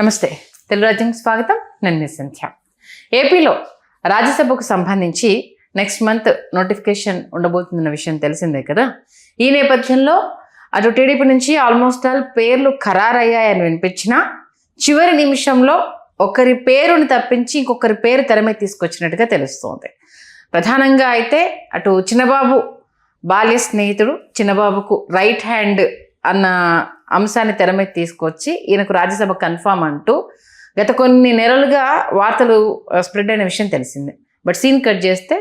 నమస్తే, తెలుగు రాజ్యం స్వాగతం. నేను మీ సంధ్య. ఏపీలో రాజ్యసభకు సంబంధించి నెక్స్ట్ మంత్ నోటిఫికేషన్ ఉండబోతుందన్న విషయం తెలిసిందే కదా. ఈ నేపథ్యంలో అటు టీడీపీ నుంచి ఆల్మోస్ట్ ఆల్ పేర్లు ఖరారయ్యాయని వినిపించినా చివరి నిమిషంలో ఒకరి పేరుని తప్పించి ఇంకొకరి పేరు తెర మీద తీసుకొచ్చినట్టుగా తెలుస్తోంది. ప్రధానంగా అయితే అటు చిన్నబాబు బాల్య స్నేహితుడు, చిన్నబాబుకు రైట్ హ్యాండ్ అన్న అంశాన్ని తెర మీద తీసుకొచ్చి ఈయనకు రాజ్యసభ కన్ఫామ్ అంటూ గత కొన్ని నెలలుగా వార్తలు స్ప్రెడ్ అయిన విషయం తెలిసిందే. బట్ సీన్ కట్ చేస్తే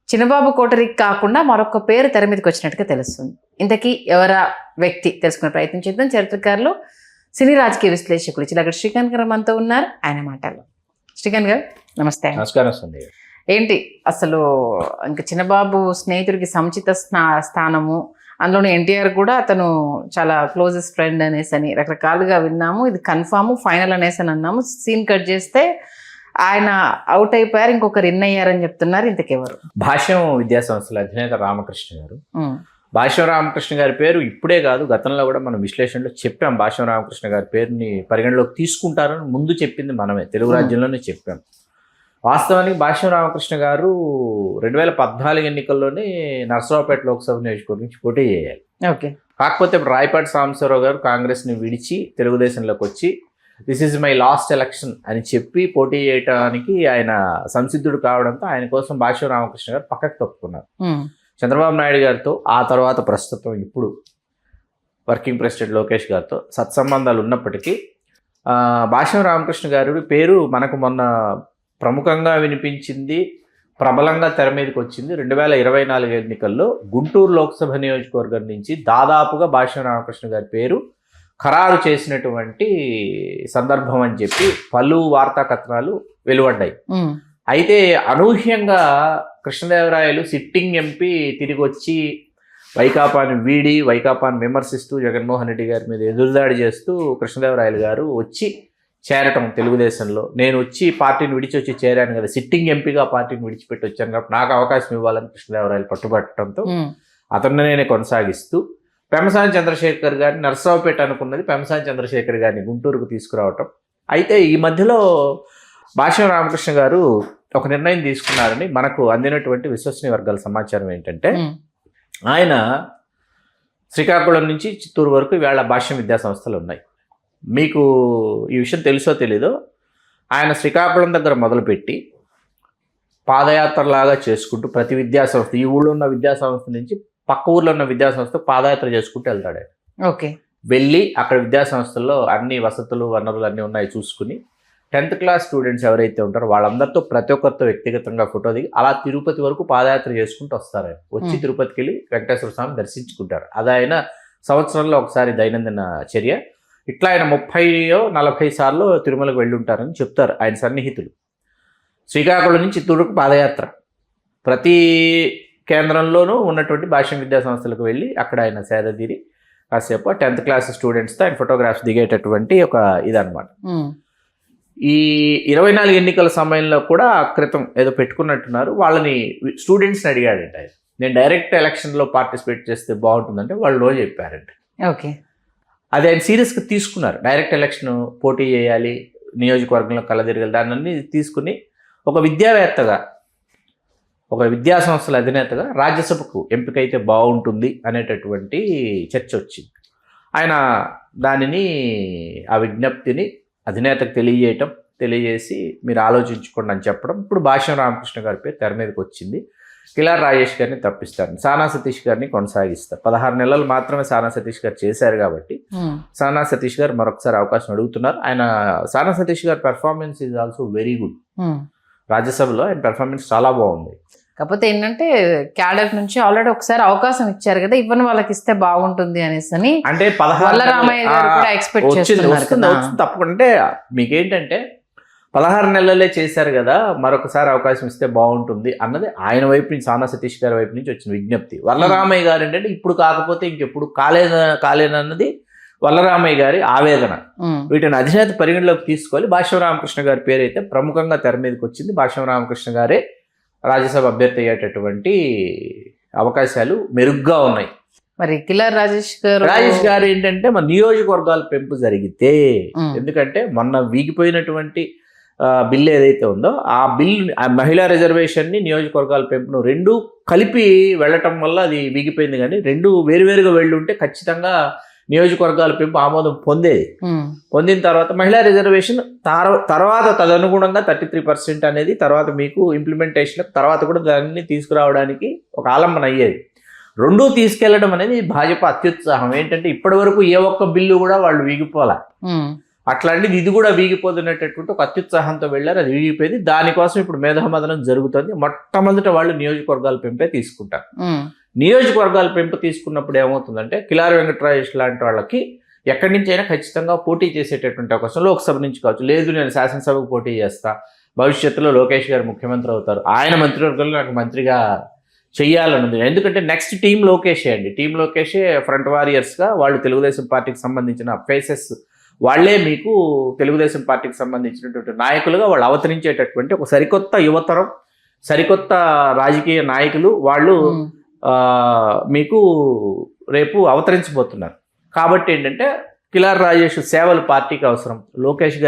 చిన్నబాబు కోటరీకి కాకుండా మరొక పేరు తెర మీదకి వచ్చినట్టుగా తెలుస్తుంది. ఇంతకీ ఎవరా వ్యక్తి తెలుసుకునే ప్రయత్నం చేద్దాం. చరిత్రకారులు, సినీ రాజకీయ విశ్లేషకులు చిలకడ శ్రీకాంత్ గారు మనతో ఉన్నారు. ఆయన మాటల్లో. శ్రీకాంత్ గారు నమస్తే. నమస్కారం సంధ్య. ఏంటి అసలు ఇంకా చిన్నబాబు స్నేహితుడికి సముచిత స్థానము, అందులోని ఎన్టీఆర్ కూడా అతను చాలా క్లోజెస్ట్ ఫ్రెండ్ అనేసి అని రకరకాలుగా విన్నాము. ఇది కన్ఫామ్ ఫైనల్ అనేసి అని అన్నాము. సీన్ కట్ చేస్తే ఆయన అవుట్ అయిపోయారు, ఇంకొకరు ఇన్ అయ్యారని చెప్తున్నారు. ఇంతకెవరు? భాష్యం విద్యా సంస్థల అధినేత రామకృష్ణ గారు. భాష్యం రామకృష్ణ గారి పేరు ఇప్పుడే కాదు, గతంలో కూడా మనం విశ్లేషణలో చెప్పాం. భాష్యం రామకృష్ణ గారి పేరుని పరిగణలోకి తీసుకుంటారని ముందు చెప్పింది మనమే, తెలుగు రాజ్యంలోనే చెప్పాం. వాస్తవానికి భాష్యం రామకృష్ణ గారు 2014 ఎన్నికల్లోనే నర్సరావుపేట లోక్సభ నియోజకవర్గం నుంచి పోటీ చేయాలి. ఓకే. కాకపోతే రాయపాటి సాంబశివరావు గారు కాంగ్రెస్ని విడిచి తెలుగుదేశంలోకి వచ్చి this is my last election అని చెప్పి పోటీ చేయడానికి ఆయన సంసిద్ధుడు కావడంతో ఆయన కోసం భాష్యం రామకృష్ణ గారు పక్కకు తప్పుకున్నారు. చంద్రబాబు నాయుడు గారితో, ఆ తర్వాత ప్రస్తుతం ఇప్పుడు వర్కింగ్ ప్రెసిడెంట్ లోకేష్ గారితో సత్సంబంధాలు ఉన్నప్పటికీ భాష్యం రామకృష్ణ గారి పేరు మనకు మొన్న ప్రముఖంగా వినిపించింది, ప్రబలంగా తెర మీదకి వచ్చింది 2024 ఎన్నికల్లో గుంటూరు లోక్సభ నియోజకవర్గం నుంచి దాదాపుగా భాష్యం రామకృష్ణ గారి పేరు ఖరారు చేసినటువంటి సందర్భం అని చెప్పి పలు వార్తా కథనాలు వెలువడ్డాయి. అయితే అనూహ్యంగా కృష్ణదేవరాయలు సిట్టింగ్ ఎంపీ తిరిగి వచ్చి వైకాపాని వీడి వైకాపాని విమర్శిస్తూ జగన్మోహన్ రెడ్డి గారి మీద ఎదురుదాడి చేస్తూ కృష్ణదేవరాయలు గారు వచ్చి చేరటం తెలుగుదేశంలో. నేను వచ్చి పార్టీని విడిచి చేరాను కదా, సిట్టింగ్ ఎంపీగా పార్టీని విడిచిపెట్టి వచ్చాను కాబట్టి నాకు అవకాశం ఇవ్వాలని కృష్ణదేవరాయలు పట్టుబట్టడంతో అతన్ని నేనే కొనసాగిస్తూ పెమ్మసాని చంద్రశేఖర్ గారిని, నర్సరావుపేట అనుకున్నది పెమ్మసాని చంద్రశేఖర్ గారిని గుంటూరుకు తీసుకురావటం. అయితే ఈ మధ్యలో భాష్యం రామకృష్ణ గారు ఒక నిర్ణయం తీసుకున్నారని మనకు అందినటువంటి విశ్వసనీయ వర్గాల సమాచారం ఏంటంటే, ఆయన శ్రీకాకుళం నుంచి చిత్తూరు వరకు ఇవాళ భాష్యం విద్యా సంస్థలు ఉన్నాయి. మీకు ఈ విషయం తెలుసో తెలీదో, ఆయన శ్రీకాకుళం దగ్గర మొదలుపెట్టి పాదయాత్రలాగా చేసుకుంటూ ప్రతి విద్యాసంస్థ, ఈ ఊళ్ళో ఉన్న విద్యాసంస్థ నుంచి పక్క ఊర్లో ఉన్న విద్యాసంస్థ పాదయాత్ర చేసుకుంటూ వెళ్తాడు. ఓకే. వెళ్ళి అక్కడ విద్యాసంస్థల్లో అన్ని వసతులు వనరులు అన్నీ ఉన్నాయి చూసుకుని 10th క్లాస్ స్టూడెంట్స్ ఎవరైతే ఉంటారో వాళ్ళందరితో ప్రతి ఒక్కరితో వ్యక్తిగతంగా ఫోటో దిగి అలా తిరుపతి వరకు పాదయాత్ర చేసుకుంటూ వస్తారు. ఆయన వచ్చి తిరుపతికి వెళ్ళి వెంకటేశ్వర స్వామిని దర్శించుకుంటారు. అది ఆయన సంవత్సరంలో ఒకసారి దైనందిన చర్య. ఇట్లా ఆయన 30-40 సార్లు తిరుమలకు వెళ్ళి ఉంటారని చెప్తారు ఆయన సన్నిహితులు. శ్రీకాకుళం నుంచి చిత్తూరుకు పాదయాత్ర, ప్రతి కేంద్రంలోనూ ఉన్నటువంటి భాష్యం విద్యా సంస్థలకు వెళ్ళి అక్కడ ఆయన సేద తీరి కాసేపు 10th క్లాస్ స్టూడెంట్స్తో ఆయన ఫోటోగ్రాఫ్స్ దిగేటటువంటి ఒక ఇదనమాట. ఈ 24 ఎన్నికల సమయంలో కూడా క్రితం ఏదో పెట్టుకున్నట్టున్నారు. వాళ్ళని స్టూడెంట్స్ని అడిగాడంట ఆయన, నేను డైరెక్ట్ ఎలక్షన్లో పార్టిసిపేట్ చేస్తే బాగుంటుందంటే వాళ్ళు రోజు చెప్పారంట. ఓకే. అది ఆయన సీరియస్గా తీసుకున్నారు. డైరెక్ట్ ఎలక్షన్ పోటీ చేయాలి, నియోజకవర్గంలో కలదిరగాలి, దాన్ని తీసుకుని ఒక విద్యావేత్తగా, ఒక విద్యా సంస్థల అధినేతగా రాజ్యసభకు ఎంపికైతే బాగుంటుంది అనేటటువంటి చర్చ వచ్చింది. ఆయన దానిని, ఆ విజ్ఞప్తిని అధినేతకు తెలియజేసి మీరు ఆలోచించుకోండి అని చెప్పడం. ఇప్పుడు భాష్యం రామకృష్ణ గారి పేరు తెర మీదకి వచ్చింది. కిలార్ రాజేష్ గారిని తప్పిస్తారు, సానా సతీష్ గారిని కొనసాగిస్తారు. 16 నెలలు మాత్రమే సానా సతీష్ గారు చేశారు కాబట్టి సానా సతీష్ గారు మరొకసారి అవకాశం అడుగుతున్నారు. ఆయన సానా సతీష్ గారి performance is also very good. రాజ్యసభలో ఆయన పెర్ఫార్మెన్స్ చాలా బాగుంది. కాకపోతే ఏంటంటే క్యాడర్ నుంచి ఆల్రెడీ ఒకసారి అవకాశం ఇచ్చారు కదా, ఇవ్వని వాళ్ళకి ఇస్తే బాగుంటుంది అనేసి అని అంటే వల్లరామయ్య గారు కూడా ఎక్స్పెక్ట్ చేస్తున్నారు. తప్పకుండా మీకేంటంటే 16 నెలలే చేశారు కదా, మరొకసారి అవకాశం ఇస్తే బాగుంటుంది అన్నది ఆయన వైపు నుంచి, సానా సతీష్ గారి వైపు నుంచి వచ్చిన విజ్ఞప్తి. వల్లరామయ్య గారు ఏంటంటే ఇప్పుడు కాకపోతే ఇంకెప్పుడు కాలేనన్నది వల్లరామయ్య గారి ఆవేదన. వీటిని అధినేత పరిగణలోకి తీసుకోవాలి. భాష్యం రామకృష్ణ గారి పేరు అయితే ప్రముఖంగా తెర మీదకి వచ్చింది. భాష్యం రామకృష్ణ గారే రాజ్యసభ అభ్యర్థి అయ్యేటటువంటి అవకాశాలు మెరుగ్గా ఉన్నాయి. మరి కిలార్ రాజేష్ గారు ఏంటంటే మన నియోజకవర్గాల పెంపు జరిగితే, ఎందుకంటే మొన్న వీగిపోయినటువంటి బిల్ ఏదైతే ఉందో ఆ బిల్, ఆ మహిళా రిజర్వేషన్ని నియోజకవర్గాల పెంపును రెండు కలిపి వెళ్ళటం వల్ల అది వీగిపోయింది. కానీ రెండు వేరువేరుగా వెళ్ళి ఉంటే ఖచ్చితంగా నియోజకవర్గాల పెంపు ఆమోదం పొందిన తర్వాత మహిళా రిజర్వేషన్ తర్వాత తదనుగుణంగా 33% అనేది తర్వాత మీకు ఇంప్లిమెంటేషన్ తర్వాత కూడా దాన్ని తీసుకురావడానికి ఒక ఆలంబన అయ్యేది. రెండూ తీసుకెళ్లడం అనేది భాజపా అత్యుత్సాహం. ఏంటంటే ఇప్పటి వరకు ఏ ఒక్క బిల్లు కూడా వాళ్ళు వీగిపోలే, అట్లాంటిది ఇది కూడా వీగిపోతున్నటువంటి ఒక అత్యుత్సాహంతో వెళ్ళారు. అది వీగిపోయింది. దానికోసం ఇప్పుడు మేధామదనం జరుగుతుంది. మొట్టమొదట వాళ్ళు నియోజకవర్గాల పెంపే తీసుకుంటారు. నియోజకవర్గాల పెంపు తీసుకున్నప్పుడు ఏమవుతుందంటే కిలారి వెంకటరాజేష్ లాంటి వాళ్ళకి ఎక్కడి నుంచి అయినా ఖచ్చితంగా పోటీ చేసేటటువంటి అవకాశం, లోక్సభ నుంచి కావచ్చు, లేదు నేను శాసనసభకు పోటీ చేస్తా, భవిష్యత్తులో లోకేష్ గారు ముఖ్యమంత్రి అవుతారు, ఆయన మంత్రివర్గంలో నాకు మంత్రిగా చెయ్యాలని ఉంది. ఎందుకంటే నెక్స్ట్ టీం లోకేషే అండి. టీం లోకేషే ఫ్రంట్ వారియర్స్గా వాళ్ళు తెలుగుదేశం పార్టీకి సంబంధించిన ఫేసెస్ వాళ్ళే మీకు తెలుగుదేశం పార్టీకి సంబంధించినటువంటి నాయకులుగా వాళ్ళు అవతరించేటటువంటి ఒక సరికొత్త యువతరం, సరికొత్త రాజకీయ నాయకులు వాళ్ళు మీకు రేపు అవతరించబోతున్నారు. కాబట్టి ఏంటంటే కిలార్ రాజేష్ సేవలు పార్టీకి అవసరం. లోకేష్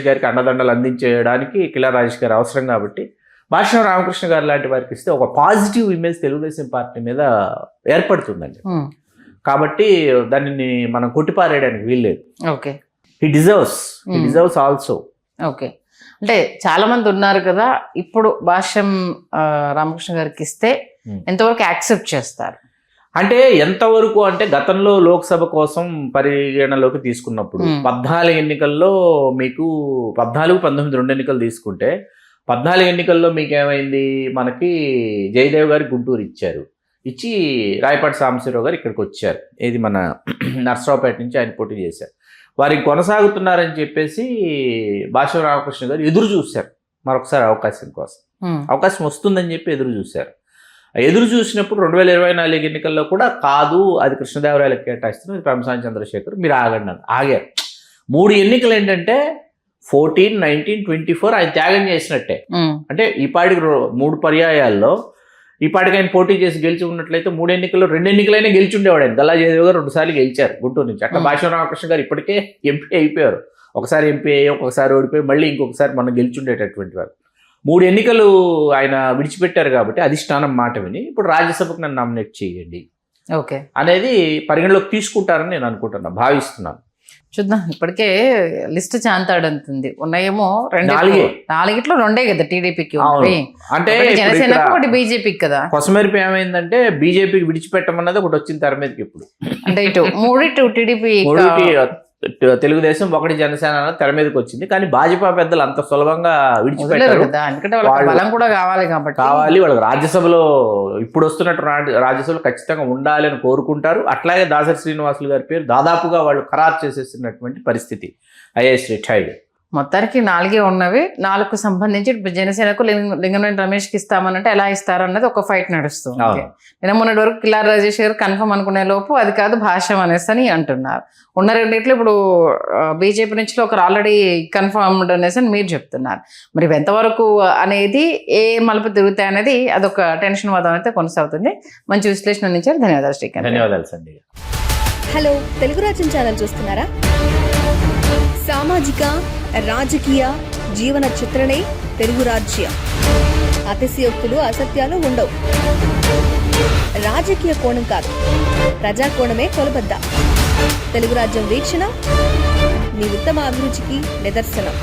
గారికి అండదండలు అందించేయడానికి కిలార్ రాజేష్ గారు అవసరం. కాబట్టి భాష్యం రామకృష్ణ గారు లాంటి వారికి ఇస్తే ఒక పాజిటివ్ ఇమేజ్ తెలుగుదేశం పార్టీ మీద ఏర్పడుతుందండి. కాబట్టి దానిని మనం కొట్టిపారేయడానికి వీల్లేదు. Okay, he deserves also. Okay, అంటే చాలా మంది ఉన్నారు కదా, ఇప్పుడు భాష్యం రామకృష్ణ గారికి ఇస్తే ఎంతవరకు యాక్సెప్ట్ చేస్తారు? అంటే ఎంతవరకు అంటే గతంలో లోక్సభ కోసం పరిగణలోకి తీసుకున్నప్పుడు 14 ఎన్నికల్లో మీకు 14-19 2 ఎన్నికలు తీసుకుంటే 14 ఎన్నికల్లో మీకేమైంది, మనకి జయదేవ్ గారు గుంటూరు ఇచ్చి రాయపాటి సాంబశివరావు గారు ఇక్కడికి వచ్చారు. ఇది మన నర్సరావుపేట నుంచి ఆయన పోటీ చేశారు. వారికి కొనసాగుతున్నారని చెప్పేసి భాష్యం రామకృష్ణ గారు ఎదురు చూశారు మరొకసారి అవకాశం కోసం. అవకాశం వస్తుందని చెప్పి ఎదురు చూశారు. ఎదురు చూసినప్పుడు 2024 ఎన్నికల్లో కూడా కాదు, అది కృష్ణదేవరాయలకు కేటాయిస్తున్నారు, పెంసాని చంద్రశేఖర్ మీరు ఆగండి అని ఆగారు. 3 ఎన్నికలు ఏంటంటే 14, 19, 24 ఆయన త్యాగం చేసినట్టే. అంటే ఈ పాటికి 3 పర్యాయాల్లో ఈ పాటికి ఆయన పోటీ చేసి గెలిచి ఉన్నట్లయితే 3 ఎన్నికల్లో 2 ఎన్నికలైనా గెలిచి ఉండేవాడు. ఆయన గల్లా జయదేవ్ గారు 2 సార్లు గెలిచారు గుంటూరు నుంచి. అట్లా భాష్యం రామకృష్ణ గారు ఇప్పటికే ఎంపీ అయిపోయారు. ఒకసారి ఎంపీ అయ్యి ఒకసారి ఓడిపోయి మళ్ళీ ఇంకొకసారి మనం గెలిచి ఉండేటటువంటి వారు. 3 ఎన్నికలు ఆయన విడిచిపెట్టారు. కాబట్టి అధిష్టానం మాట విని ఇప్పుడు రాజ్యసభకు నన్ను నామినేట్ చేయండి ఓకే అనేది పరిగణలోకి తీసుకుంటారని నేను అనుకుంటున్నాను, భావిస్తున్నాను. చూద్దాం. ఇప్పటికే లిస్ట్ చాంతాడంతుంది. ఉన్నాయేమో 4 2 కదా టీడీపీకి, అంటే జనసేనకు ఒకటి బీజేపీకి కదా. కొసమెరిపి ఏమైందంటే బీజేపీకి విడిచిపెట్టమన్నది ఒకటి వచ్చింది తెర మీదకి. ఇప్పుడు అంటే ఇటు 3 టీడీపీ, తెలుగుదేశం, 1 జనసేన తెర మీదకి వచ్చింది. కానీ భాజపా పెద్దలు అంత సులభంగా విడిచిపెట్టారు కదా, ఎందుకంటే వాళ్ళకి బలం కూడా కావాలి కాబట్టి. వాళ్ళకి రాజ్యసభలో ఇప్పుడు వస్తున్నట్టు రాజ్యసభలో ఖచ్చితంగా ఉండాలి అని కోరుకుంటారు. అట్లాగే దాసరి శ్రీనివాసులు గారి పేరు దాదాపుగా వాళ్ళు ఖరారు చేసేసినటువంటి పరిస్థితి. IAS retired. మొత్తానికి 4 ఉన్నవి. 4కు సంబంధించి జనసేనకు లింగంనేని రమేష్కి ఇస్తామనంటే ఎలా ఇస్తారన్నది ఒక ఫైట్ నడుస్తుంది. నిన్న మొన్నటి వరకు కిలార్ రాజేష్ గారు కన్ఫర్మ్ అనుకునే లోపు అది కాదు భాష్యం అనేసి అని అంటున్నారు. ఉన్న 2 ఇప్పుడు బీజేపీ నుంచి ఒకరు ఆల్రెడీ కన్ఫర్మ్డ్ అనేసి అని మీరు చెప్తున్నారు. మరి ఎంతవరకు అనేది ఏ మలుపు తిరుగుతాయి అనేది అదొక టెన్షన్ వాదం అయితే కొనసాగుతుంది. మంచి విశ్లేషణ అందించారు. ధన్యవాదాలు శ్రీకాంత్. ధన్యవాదాలు సండి. హలో, తెలుగు రాజ్యం ఛానల్ చూస్తున్నారా? సామాజిక రాజకీయ జీవన చిత్రణే తెలుగు రాజ్యం. అతిశయోక్తులు అసత్యాలు ఉండవు. రాజకీయ కోణం కాదు, ప్రజా కోణమే కొలబద్ద. తెలుగు రాజ్యం వీక్షణ మీ ఉత్తమ అభిరుచికి నిదర్శనం.